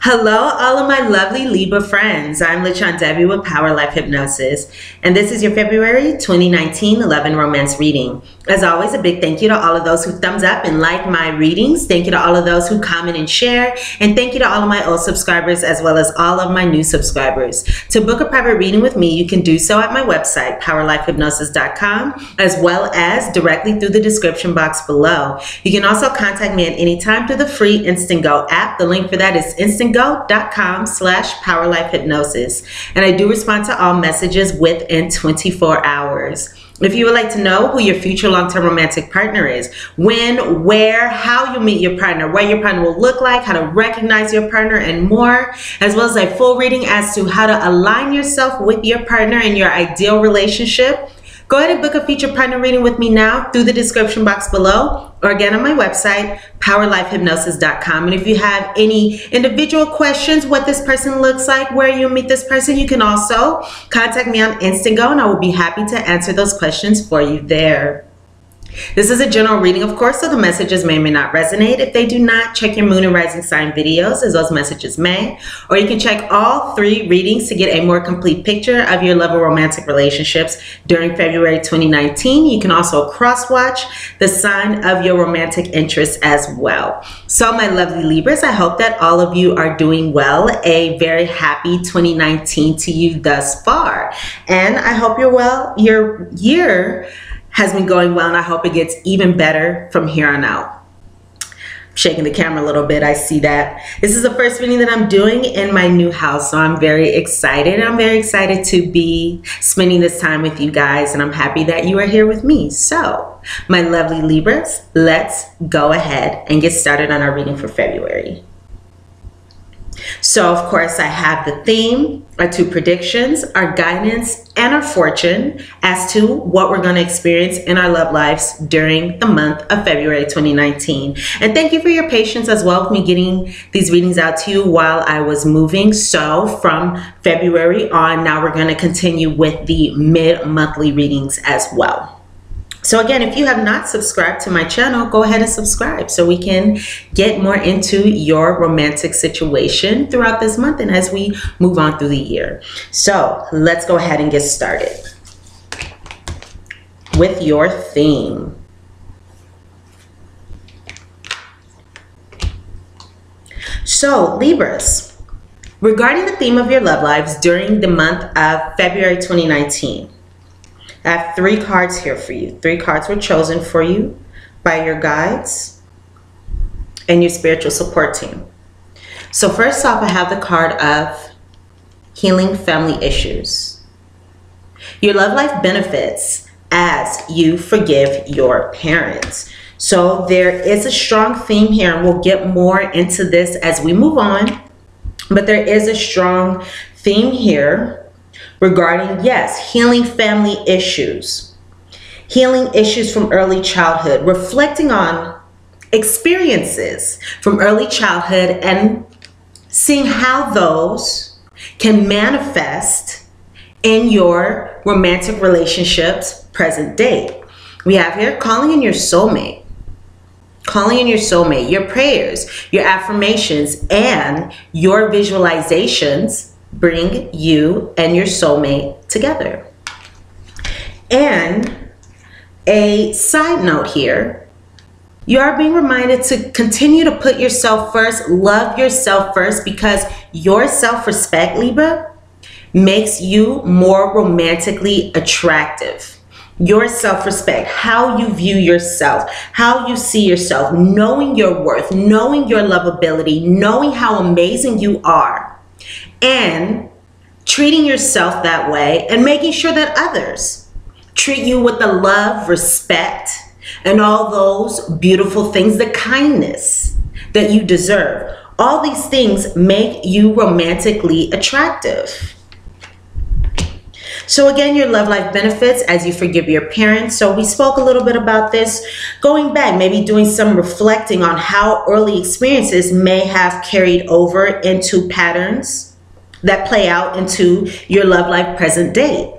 Hello, all of my lovely Libra friends. I'm LaChon Debbie with Power Life Hypnosis, and this is your February 2019 11 romance reading. As always, a big thank you to all of those who thumbs up and like my readings. Thank you to all of those who comment and share, and thank you to all of my old subscribers as well as all of my new subscribers. To book a private reading with me, you can do so at my website, powerlifehypnosis.com, as well as directly through the description box below. You can also contact me at any time through the free Instantgo app. The link for that is Instantgo.com/powerlifehypnosis. And I do respond to all messages within 24 hours. If you would like to know who your future long-term romantic partner is, when, where, how you meet your partner, what your partner will look like, how to recognize your partner, and more, as well as a full reading as to how to align yourself with your partner in your ideal relationship, go ahead and book a feature partner reading with me now through the description box below, or again on my website, powerlifehypnosis.com. And if you have any individual questions, what this person looks like, where you meet this person, you can also contact me on Instantgo, and I will be happy to answer those questions for you there. This is a general reading, of course, so the messages may or may not resonate. If they do not, check your moon and rising sign videos, as those messages may. Or you can check all 3 readings to get a more complete picture of your love or romantic relationships during February 2019. You can also cross-watch the sign of your romantic interest as well. So my lovely Libras, I hope that all of you are doing well. A very happy 2019 to you thus far. And I hope you're well. Your year has been going well, and I hope it gets even better from here on out. I'm shaking the camera a little bit, I see that. This is the first reading that I'm doing in my new house, so I'm very excited. I'm very excited to be spending this time with you guys, and I'm happy that you are here with me. So, my lovely Libras, let's go ahead and get started on our reading for February. So, of course, I have the theme, our 2 predictions, our guidance, and our fortune as to what we're going to experience in our love lives during the month of February 2019. And thank you for your patience as well with me getting these readings out to you while I was moving. So from February on, now we're going to continue with the mid-monthly readings as well. So again, if you have not subscribed to my channel, go ahead and subscribe so we can get more into your romantic situation throughout this month and as we move on through the year. So let's go ahead and get started with your theme. So Libras, regarding the theme of your love lives during the month of February 2019, I have 3 cards here for you. 3 cards were chosen for you by your guides and your spiritual support team. So first off, I have the card of healing family issues. Your love life benefits as you forgive your parents. So there is a strong theme here, and we'll get more into this as we move on. But there is a strong theme here regarding, yes, healing family issues, healing issues from early childhood, reflecting on experiences from early childhood and seeing how those can manifest in your romantic relationships present day. We have here calling in your soulmate. Calling in your soulmate, your prayers, your affirmations, and your visualizations bring you and your soulmate together. And a side note here, you are being reminded to continue to put yourself first, love yourself first, because your self-respect, Libra, makes you more romantically attractive. Your self-respect, how you view yourself, how you see yourself, knowing your worth, knowing your lovability, knowing how amazing you are, and treating yourself that way and making sure that others treat you with the love, respect, and all those beautiful things, the kindness that you deserve. All these things make you romantically attractive. So again, your love life benefits as you forgive your parents. So we spoke a little bit about this, going back, maybe doing some reflecting on how early experiences may have carried over into patterns that play out into your love life present day.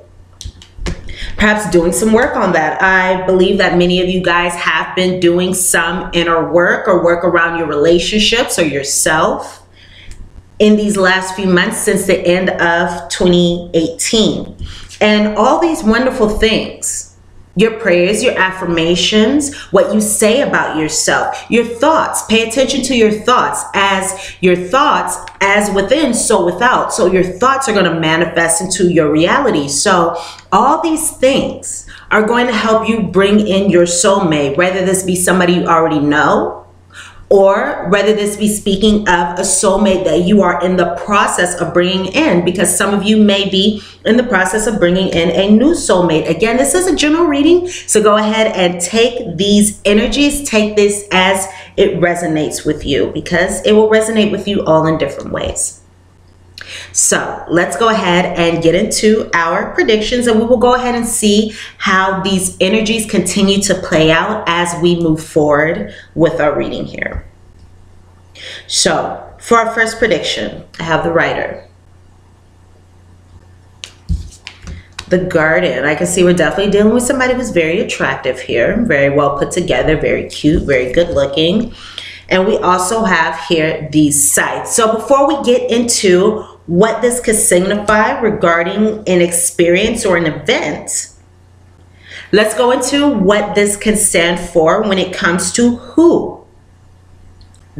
Perhaps doing some work on that. I believe that many of you guys have been doing some inner work or work around your relationships or yourself. in these last few months since the end of 2018. And all these wonderful things, your prayers, your affirmations, what you say about yourself, your thoughts. Pay attention to your thoughts, as within, so without. So your thoughts are going to manifest into your reality. So all these things are going to help you bring in your soulmate, whether this be somebody you already know, or whether this be speaking of a soulmate that you are in the process of bringing in, because some of you may be in the process of bringing in a new soulmate. Again, this is a general reading, so go ahead and take these energies, take this as it resonates with you, because it will resonate with you all in different ways. So let's go ahead and get into our predictions, and we will go ahead and see how these energies continue to play out as we move forward with our reading here. So for our first prediction, I have the Rider, the Garden. I can see we're definitely dealing with somebody who's very attractive here, very well put together, very cute, very good looking. And we also have here the Scythe. So before we get into what this could signify regarding an experience or an event, let's go into what this can stand for when it comes to who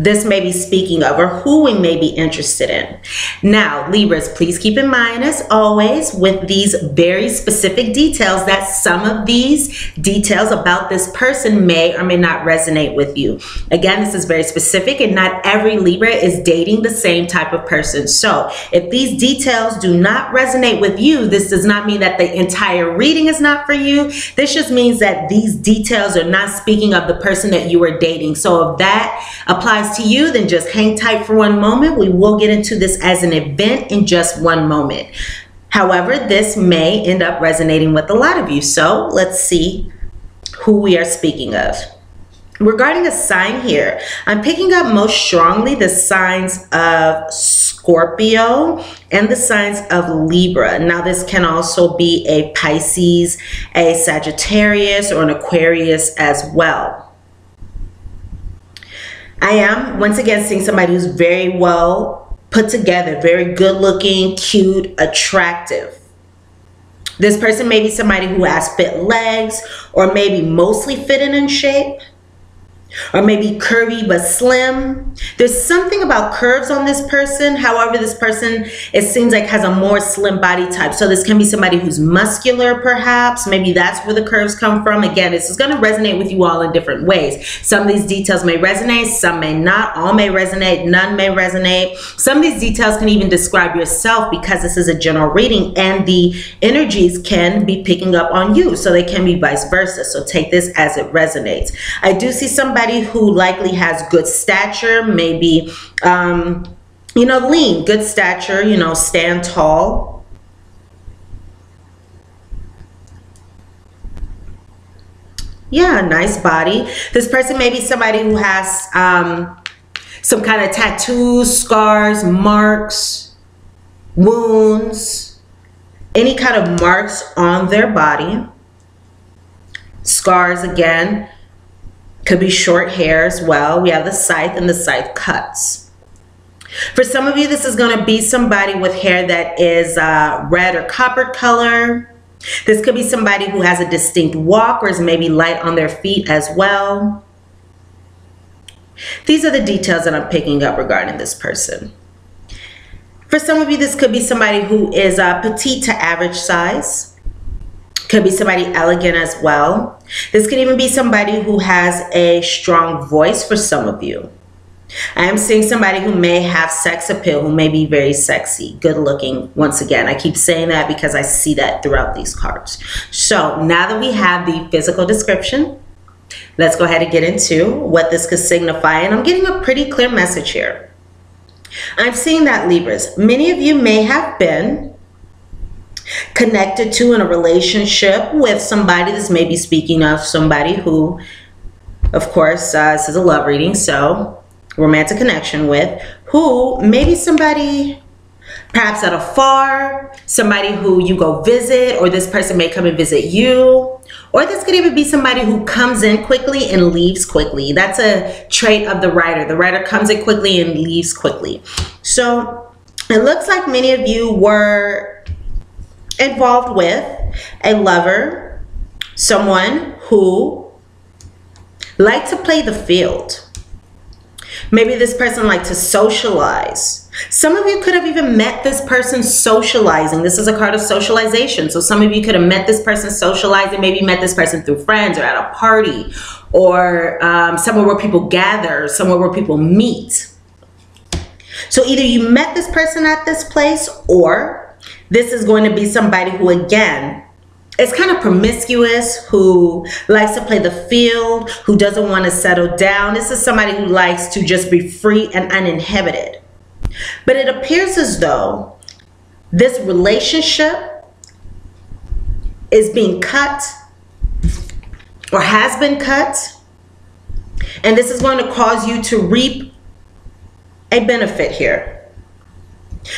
this may be speaking of, or who we may be interested in. Now, Libras, please keep in mind, as always, with these very specific details, that some of these details about this person may or may not resonate with you. Again, this is very specific, and not every Libra is dating the same type of person. So if these details do not resonate with you, this does not mean that the entire reading is not for you. This just means that these details are not speaking of the person that you are dating. So if that applies to you, then just hang tight for one moment. We will get into this as an event in just one moment. However, this may end up resonating with a lot of you. So let's see who we are speaking of. Regarding a sign here, I'm picking up most strongly the signs of Scorpio and the signs of Libra. Now, this can also be a Pisces, a Sagittarius, or an Aquarius as well. I am, once again, seeing somebody who's very well put together, very good looking, cute, attractive. This person may be somebody who has fit legs, or maybe mostly fit and in shape, or maybe curvy but slim. There's something about curves on this person. However, this person, it seems like, has a more slim body type. So this can be somebody who's muscular, perhaps. Maybe that's where the curves come from. Again, this is going to resonate with you all in different ways. Some of these details may resonate, some may not. All may resonate, none may resonate. Some of these details can even describe yourself, because this is a general reading and the energies can be picking up on you. So they can be vice versa. So take this as it resonates. I do see somebody who likely has good stature, maybe, you know, lean, good stature, you know, stand tall. Yeah, nice body. This person may be somebody who has some kind of tattoos, scars, marks, wounds, any kind of marks on their body. Scars, again. Could be short hair as well. We have the Scythe and the Scythe cuts. For some of you, this is going to be somebody with hair that is red or copper color. This could be somebody who has a distinct walk, or is maybe light on their feet as well. These are the details that I'm picking up regarding this person. For some of you, this could be somebody who is petite to average size. Could be somebody elegant as well. This could even be somebody who has a strong voice for some of you. I am seeing somebody who may have sex appeal, who may be very sexy, good looking. Once again, I keep saying that because I see that throughout these cards. So now that we have the physical description, let's go ahead and get into what this could signify. And I'm getting a pretty clear message here. I'm seeing that, Libras, many of you may have been connected to, in a relationship with somebody. This may be speaking of somebody who, of course, this is a love reading, so romantic connection with, who maybe somebody Perhaps at afar, somebody who you go visit, or this person may come and visit you. Or this could even be somebody who comes in quickly and leaves quickly. That's a trait of the writer. The writer comes in quickly and leaves quickly. So it looks like many of you were involved with a lover, someone who liked to play the field. Maybe this person liked to socialize. Some of you could have even met this person socializing. This is a card of socialization. So some of you could have met this person socializing. Maybe you met this person through friends or at a party, or somewhere where people gather, somewhere where people meet. So either you met this person at this place, or this is going to be somebody who, again, is kind of promiscuous, who likes to play the field, who doesn't want to settle down. This is somebody who likes to just be free and uninhibited. But it appears as though this relationship is being cut, or has been cut, and this is going to cause you to reap a benefit here.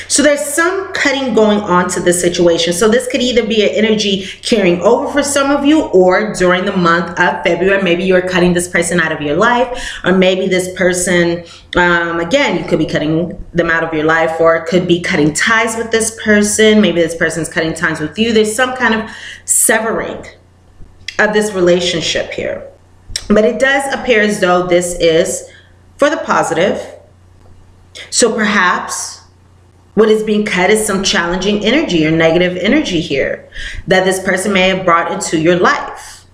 So there's some cutting going on to this situation. So this could either be an energy carrying over for some of you, or during the month of February, maybe you're cutting this person out of your life, or maybe this person, again, you could be cutting them out of your life, or it could be cutting ties with this person. Maybe this person's cutting ties with you. There's some kind of severing of this relationship here. But it does appear as though this is for the positive. So perhaps what is being cut is some challenging energy or negative energy here that this person may have brought into your life.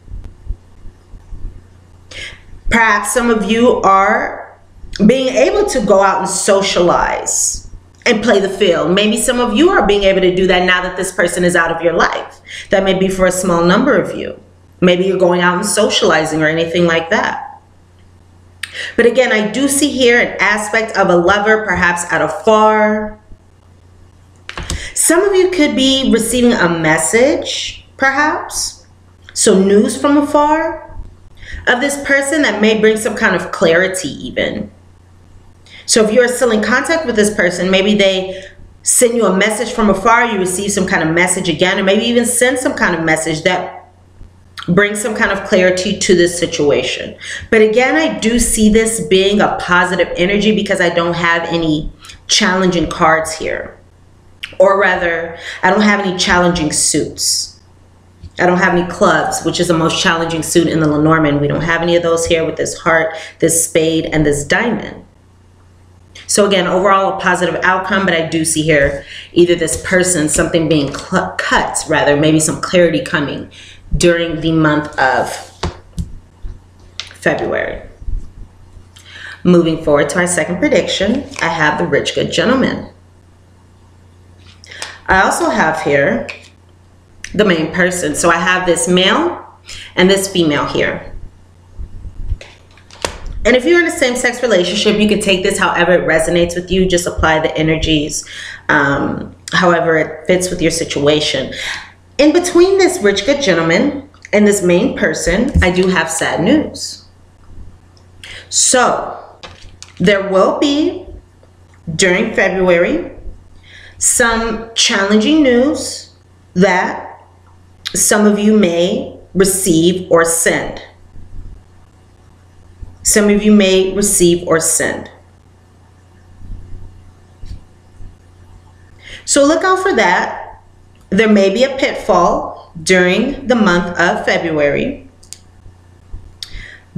Perhaps some of you are being able to go out and socialize and play the field. Maybe some of you are being able to do that now that this person is out of your life. That may be for a small number of you. Maybe you're going out and socializing or anything like that. But again, I do see here an aspect of a lover, perhaps at afar. Some of you could be receiving a message, perhaps, so news from afar, of this person that may bring some kind of clarity even. So if you're still in contact with this person, maybe they send you a message from afar, you receive some kind of message again, or maybe even send some kind of message that brings some kind of clarity to this situation. But again, I do see this being a positive energy because I don't have any challenging cards here. Or rather, I don't have any challenging suits. I don't have any clubs, which is the most challenging suit in the Lenormand. We don't have any of those here with this heart, this spade, and this diamond. So again, overall a positive outcome, but I do see here either this person, something being cut, rather, maybe some clarity coming during the month of February. Moving forward to our second prediction, I have the rich good gentleman. I also have here the main person. So I have this male and this female here. And if you're in a same-sex relationship, you can take this however it resonates with you. Just apply the energies however it fits with your situation. In between this rich good gentleman and this main person, I do have sad news. So there will be, during February, some challenging news that some of you may receive or send. Some of you may receive or send. So look out for that. There may be a pitfall during the month of February.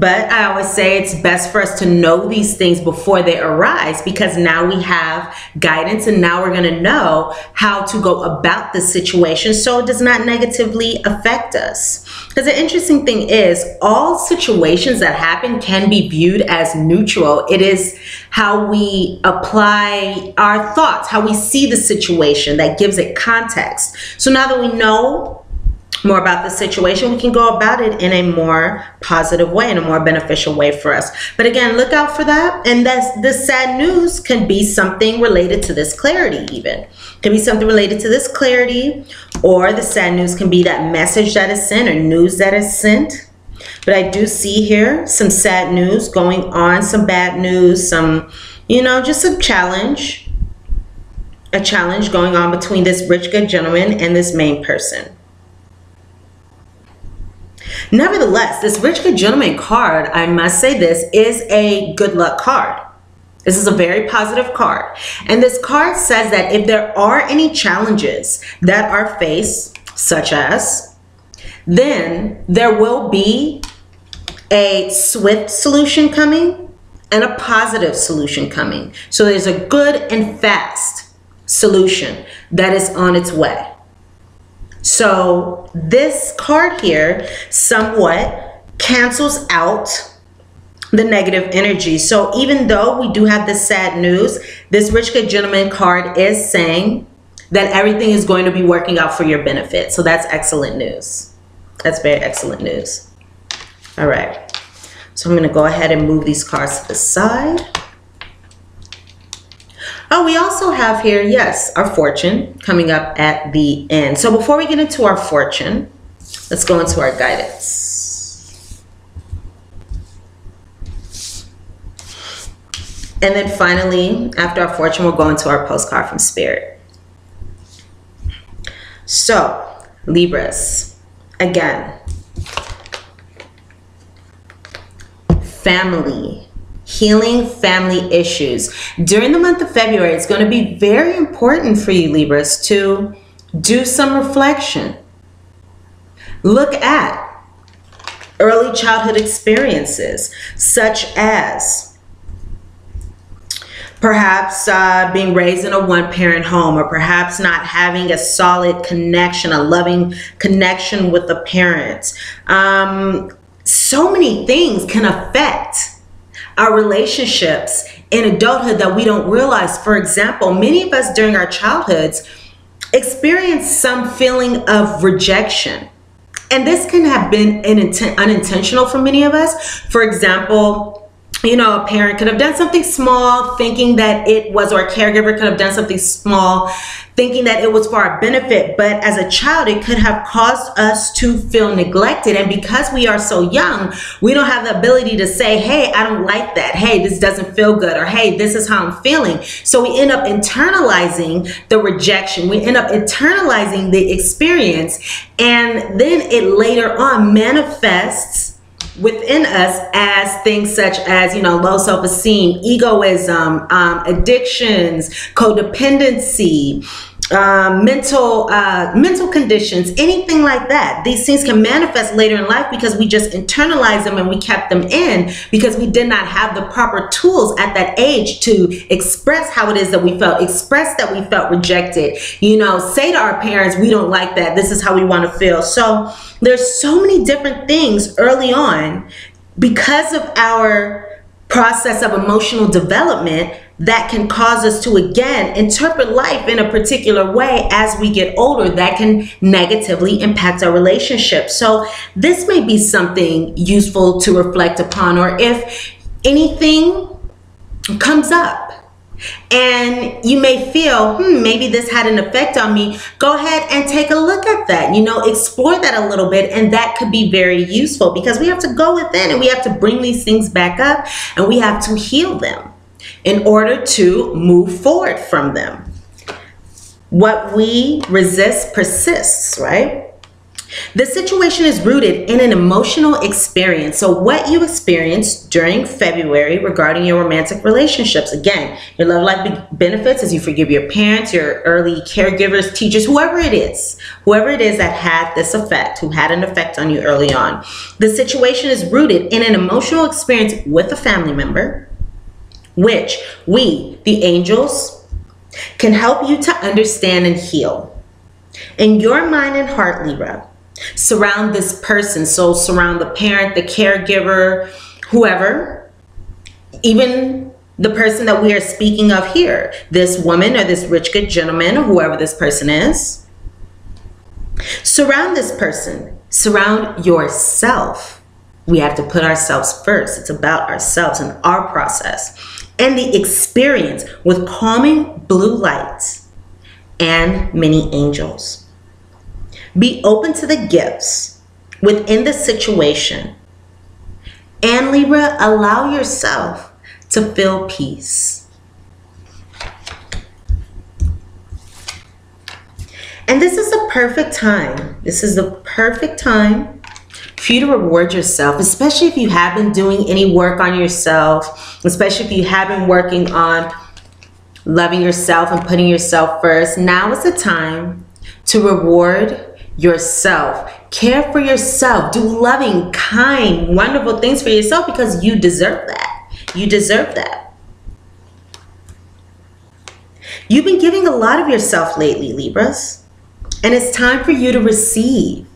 But I always say it's best for us to know these things before they arise, because now we have guidance and now we're going to know how to go about the situation so it does not negatively affect us. Because the interesting thing is, all situations that happen can be viewed as neutral. It is how we apply our thoughts, how we see the situation that gives it context. So now that we know more about the situation, we can go about it in a more positive way, in a more beneficial way for us. But again, look out for that. And this sad news can be something related to this clarity even. It can be something related to this clarity, or the sad news can be that message that is sent or news that is sent. But I do see here some sad news going on, some bad news, some, you know, just some challenge. a challenge going on between this rich good gentleman and this main person. Nevertheless, this rich good gentleman card, I must say this, is a good luck card. This is a very positive card. And this card says that if there are any challenges that are faced, such as, then there will be a swift solution coming and a positive solution coming. So there's a good and fast solution that is on its way. So this card here somewhat cancels out the negative energy. So even though we do have this sad news, this rich good gentleman card is saying that everything is going to be working out for your benefit. So that's excellent news. That's very excellent news. All right. So I'm going to go ahead and move these cards to the side. Oh, we also have here, yes, our fortune coming up at the end. So before we get into our fortune, let's go into our guidance. And then finally, after our fortune, we'll go into our postcard from Spirit. So, Libras, again, family. Healing family issues. During the month of February, it's going to be very important for you, Libras, to do some reflection. Look at early childhood experiences, such as perhaps being raised in a one-parent home, or perhaps not having a solid connection, a loving connection with the parents. So many things can affect our relationships in adulthood that we don't realize. For example, many of us during our childhoods experience some feeling of rejection. And this can have been unintentional for many of us. For example, you know, a parent could have done something small thinking that it was, or a caregiver could have done something small thinking that it was for our benefit. But as a child, it could have caused us to feel neglected. And because we are so young, we don't have the ability to say, hey, I don't like that. Hey, this doesn't feel good. Or hey, this is how I'm feeling. So we end up internalizing the rejection. We end up internalizing the experience. And then it later on manifests within us as things such as, you know, low self-esteem, egoism, addictions, codependency, mental conditions, anything like that. These things can manifest later in life because we just internalized them and we kept them in because we did not have the proper tools at that age to express how it is that we felt, express that we felt rejected, you know, say to our parents, we don't like that, this is how we want to feel. So there's so many different things early on because of our process of emotional development that can cause us to, again, interpret life in a particular way as we get older that can negatively impact our relationship. So this may be something useful to reflect upon, or if anything comes up and you may feel, maybe this had an effect on me, go ahead and take a look at that, you know, explore that a little bit. And that could be very useful because we have to go within and we have to bring these things back up and we have to heal them in order to move forward from them. What we resist persists, right? The situation is rooted in an emotional experience. So what you experienced during February regarding your romantic relationships, again, your love life benefits as you forgive your parents, your early caregivers, teachers, whoever it is that had this effect, who had an effect on you early on. The situation is rooted in an emotional experience with a family member, which we, the angels, can help you to understand and heal. In your mind and heart, Libra, surround this person. So surround the parent, the caregiver, whoever, even the person that we are speaking of here, this woman or this rich good gentleman or whoever this person is. Surround this person. Surround yourself. We have to put ourselves first. It's about ourselves and our process and the experience with calming blue lights and many angels. Be open to the gifts within the situation. And Libra, allow yourself to feel peace. And this is the perfect time. This is the perfect time for you to reward yourself, especially if you have been doing any work on yourself, especially if you have been working on loving yourself and putting yourself first. Now is the time to reward yourself. Care for yourself. Do loving, kind, wonderful things for yourself because you deserve that. You deserve that. You've been giving a lot of yourself lately, Libras, and it's time for you to receive.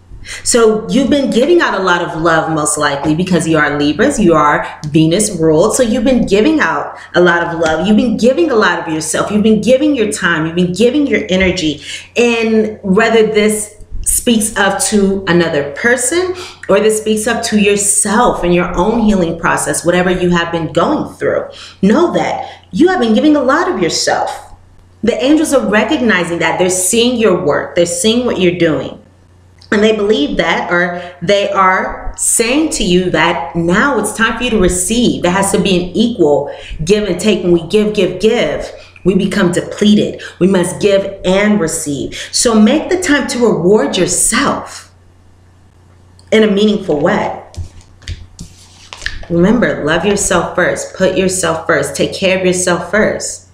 So you've been giving out a lot of love, most likely, because you are Libras, you are Venus ruled. So you've been giving out a lot of love. You've been giving a lot of yourself. You've been giving your time. You've been giving your energy. And whether this speaks up to another person or this speaks up to yourself and your own healing process, whatever you have been going through, know that you have been giving a lot of yourself. The angels are recognizing that. They're seeing your work. They're seeing what you're doing. And they believe that, or they are saying to you that now it's time for you to receive. There has to be an equal give and take. When we give, we become depleted. We must give and receive. So make the time to reward yourself in a meaningful way. Remember, love yourself first. Put yourself first. Take care of yourself first.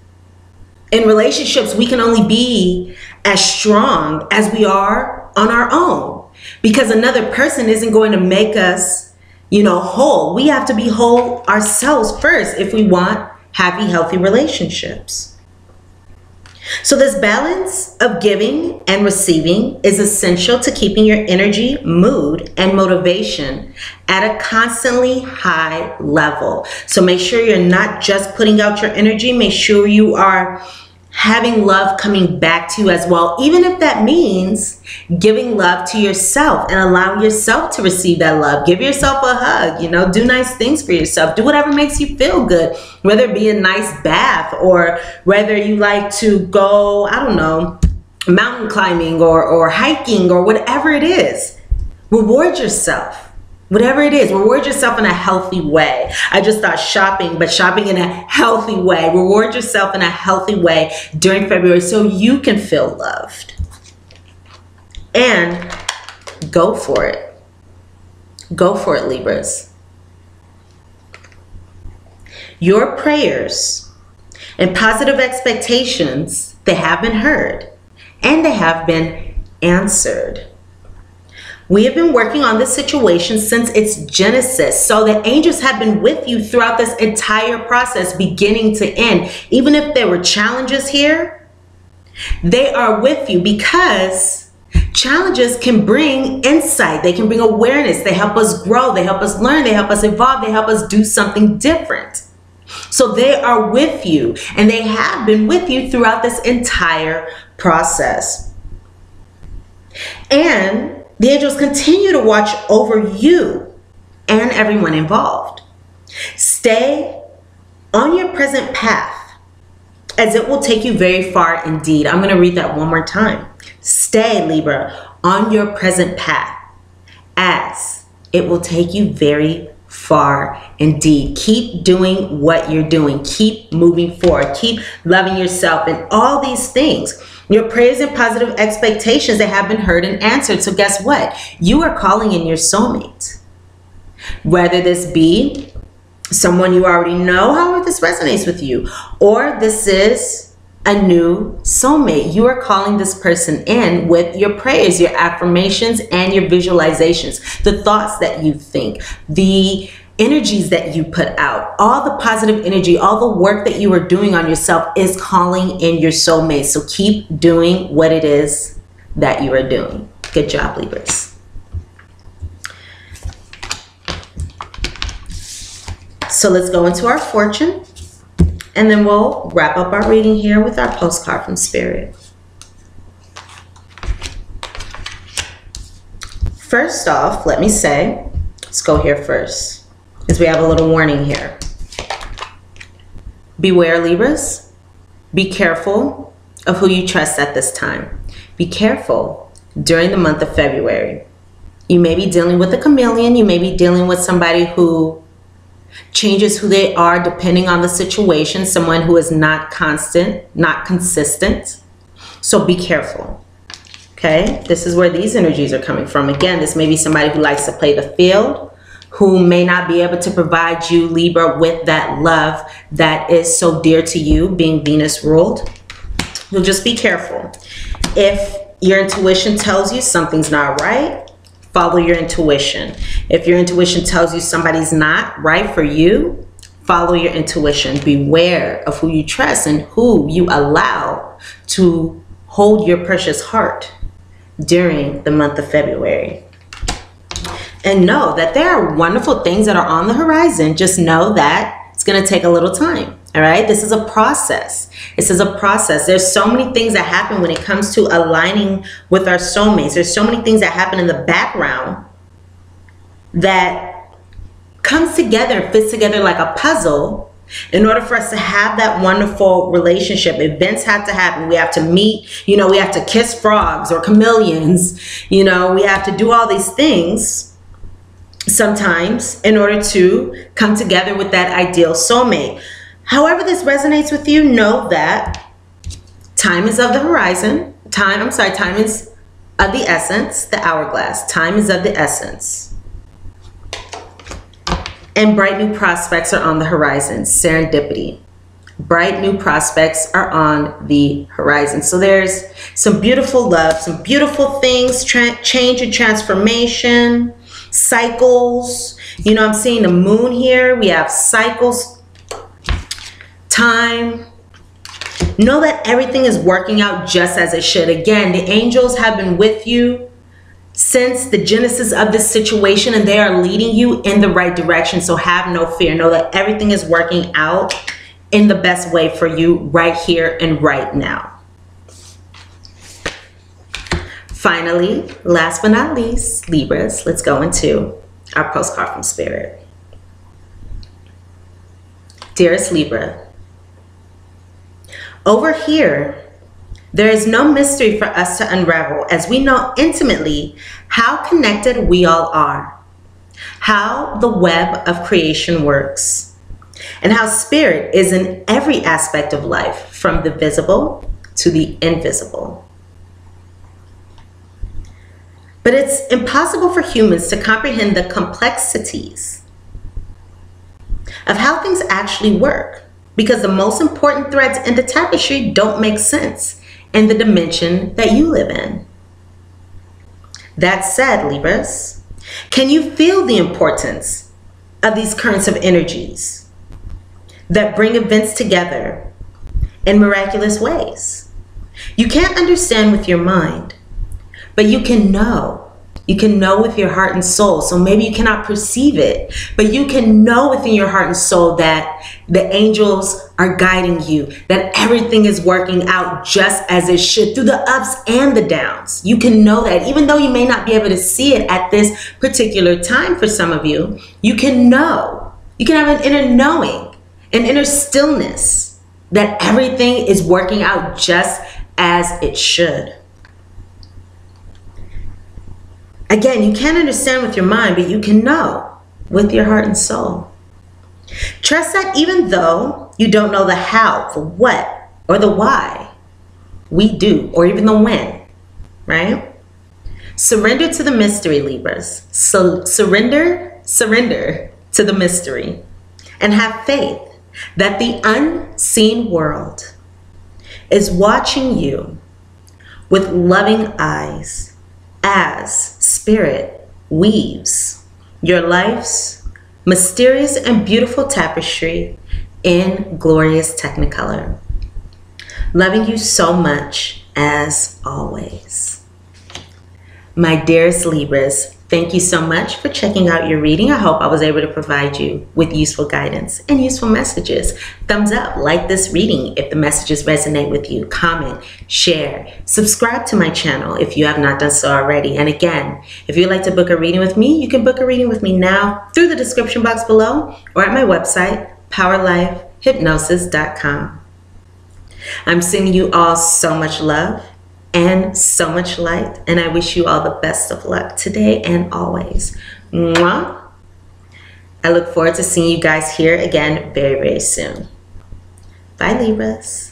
In relationships, we can only be as strong as we are on our own, because another person isn't going to make us, whole. We have to be whole ourselves first if we want happy, healthy relationships. So this balance of giving and receiving is essential to keeping your energy, mood, and motivation at a constantly high level. So make sure you're not just putting out your energy. Make sure you are having love coming back to you as well, even if that means giving love to yourself and allowing yourself to receive that love. Give yourself a hug, do nice things for yourself. Do whatever makes you feel good, whether it be a nice bath or whether you like to go, mountain climbing or hiking or whatever it is. Reward yourself. Whatever it is, reward yourself in a healthy way. I just thought shopping, but shopping in a healthy way. Reward yourself in a healthy way during February so you can feel loved. And go for it. Go for it, Libras. Your prayers and positive expectations, they have been heard and they have been answered. We have been working on this situation since its genesis. So the angels have been with you throughout this entire process, beginning to end. Even if there were challenges here, they are with you because challenges can bring insight. They can bring awareness. They help us grow. They help us learn. They help us evolve. They help us do something different. So they are with you, and they have been with you throughout this entire process. And the angels continue to watch over you and everyone involved. Stay on your present path, as it will take you very far indeed. I'm going to read that one more time. Stay, Libra, on your present path, as it will take you very far indeed. Keep doing what you're doing. Keep moving forward. Keep loving yourself and all these things. Your prayers and positive expectations that have been heard and answered. So guess what? You are calling in your soulmate. Whether this be someone you already know, however this resonates with you, or this is a new soulmate. You are calling this person in with your prayers, your affirmations, and your visualizations, the thoughts that you think, the energies that you put out, all the positive energy, all the work that you are doing on yourself is calling in your soulmate. So keep doing what it is that you are doing. Good job, Libras. So let's go into our fortune, and then we'll wrap up our reading here with our postcard from Spirit. First off, let me say, let's go here first, as we have a little warning here. Beware, Libras. Be careful of who you trust at this time. Be careful during the month of February. You may be dealing with a chameleon. You may be dealing with somebody who changes who they are depending on the situation. Someone who is not constant, not consistent. So be careful. Okay, this is where these energies are coming from. Again, this may be somebody who likes to play the field, who may not be able to provide you, Libra, with that love that is so dear to you, being Venus ruled. You'll just be careful. If your intuition tells you something's not right, follow your intuition. If your intuition tells you somebody's not right for you, follow your intuition. Beware of who you trust and who you allow to hold your precious heart during the month of February. And know that there are wonderful things that are on the horizon. Just know that it's going to take a little time. All right. This is a process. This is a process. There's so many things that happen when it comes to aligning with our soulmates. There's so many things that happen in the background that comes together, fits together like a puzzle in order for us to have that wonderful relationship. Events have to happen. We have to meet, we have to kiss frogs or chameleons. We have to do all these things sometimes in order to come together with that ideal soulmate. However this resonates with you, know that time is of the horizon. Time is of the essence, the hourglass. Time is of the essence. And bright new prospects are on the horizon. Serendipity. Bright new prospects are on the horizon. So there's some beautiful love, some beautiful things, change and transformation, cycles. I'm seeing the moon here. We have cycles, time. Know that everything is working out just as it should. Again, the angels have been with you since the genesis of this situation, and they are leading you in the right direction. So have no fear. Know that everything is working out in the best way for you right here and right now. Finally, last but not least, Libras, let's go into our postcard from Spirit. Dearest Libra, over here, there is no mystery for us to unravel, as we know intimately how connected we all are, how the web of creation works, and how spirit is in every aspect of life, from the visible to the invisible. But it's impossible for humans to comprehend the complexities of how things actually work, because the most important threads in the tapestry don't make sense in the dimension that you live in. That said, Libras, can you feel the importance of these currents of energies that bring events together in miraculous ways? You can't understand with your mind, but you can know. You can know with your heart and soul. So maybe you cannot perceive it, but you can know within your heart and soul that the angels are guiding you, that everything is working out just as it should through the ups and the downs. You can know that even though you may not be able to see it at this particular time for some of you, you can know. You can have an inner knowing, an inner stillness that everything is working out just as it should. Again, you can't understand with your mind, but you can know with your heart and soul. Trust that even though you don't know the how, the what, or the why, we do, or even the when, right? Surrender to the mystery, Libras. So surrender to the mystery, and have faith that the unseen world is watching you with loving eyes as spirit weaves your life's mysterious and beautiful tapestry in glorious technicolor. Loving you so much as always. My dearest Libras, thank you so much for checking out your reading. I hope I was able to provide you with useful guidance and useful messages. Thumbs up, like this reading if the messages resonate with you. Comment, share, subscribe to my channel if you have not done so already. And again, if you'd like to book a reading with me, you can book a reading with me now through the description box below or at my website, powerlifehypnosis.com. I'm sending you all so much love and so much light, and I wish you all the best of luck today and always. Mwah. I look forward to seeing you guys here again very, very soon. Bye, Libras.